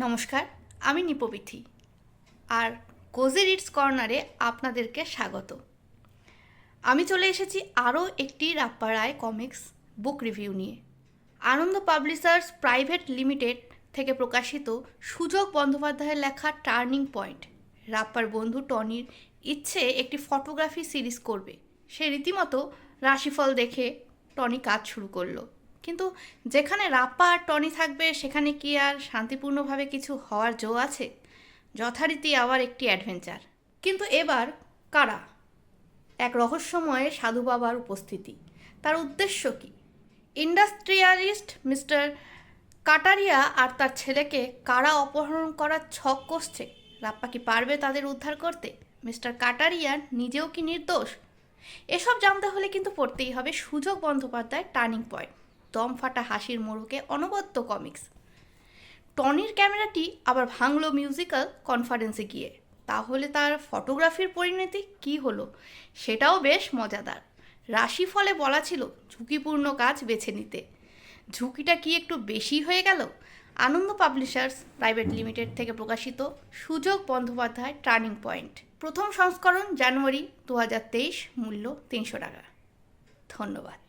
নমস্কার, আমি নিপবিথি আর cosy reads কর্নারে আপনাদেরকে স্বাগত। আমি চলে এসেছি আরও একটি রাপ্পা রায় কমিক্স বুক রিভিউ নিয়ে। আনন্দ পাবলিশার্স প্রাইভেট লিমিটেড থেকে প্রকাশিত সুজগ বন্দ্যোপাধ্যায়ের লেখা টার্নিং পয়েন্ট। রাপ্পার বন্ধু টনির ইচ্ছে একটি ফটোগ্রাফি সিরিজ করবে। সে রীতিমতো রাশিফল দেখে টনি কাজ শুরু করলো। কিন্তু যেখানে রাপ্পা আর টনি থাকবে সেখানে কি আর শান্তিপূর্ণভাবে কিছু হওয়ার জো আছে? যথারীতি আবার একটি অ্যাডভেঞ্চার। কিন্তু এবার কারা? এক রহস্যময় সাধু বাবার উপস্থিতি। তার উদ্দেশ্য কি? ইন্ডাস্ট্রিয়ালিস্ট মিস্টার কাটারিয়া আর তার ছেলেকে কারা অপহরণ করার ছক কষছে? রাপ্পা কি পারবে তাদের উদ্ধার করতে? মিস্টার কাটারিয়া নিজেও কি নির্দোষ? এসব জানতে হলে কিন্তু পড়তেই হবে সুজগ বন্দ্যোপাধ্যায়ের টার্নিং পয়েন্ট, দম ফাটা হাসির মোড়কে অনবদ্য কমিক্স। টনির ক্যামেরাটি আবার ভাঙলো মিউজিক্যাল কনফারেন্সে গিয়ে। তাহলে তার ফটোগ্রাফির পরিণতি কি হলো সেটাও বেশ মজাদার। রাশিফলে বলা ছিল ঝুঁকিপূর্ণ কাজ বেছে নিতে। ঝুঁকিটা কি একটু বেশি হয়ে গেল? আনন্দ পাবলিশার্স প্রাইভেট লিমিটেড থেকে প্রকাশিত সুজগ বন্দ্যোপাধ্যায় টার্নিং পয়েন্ট, প্রথম সংস্করণ জানুয়ারি 2023, মূল্য 300 টাকা। ধন্যবাদ।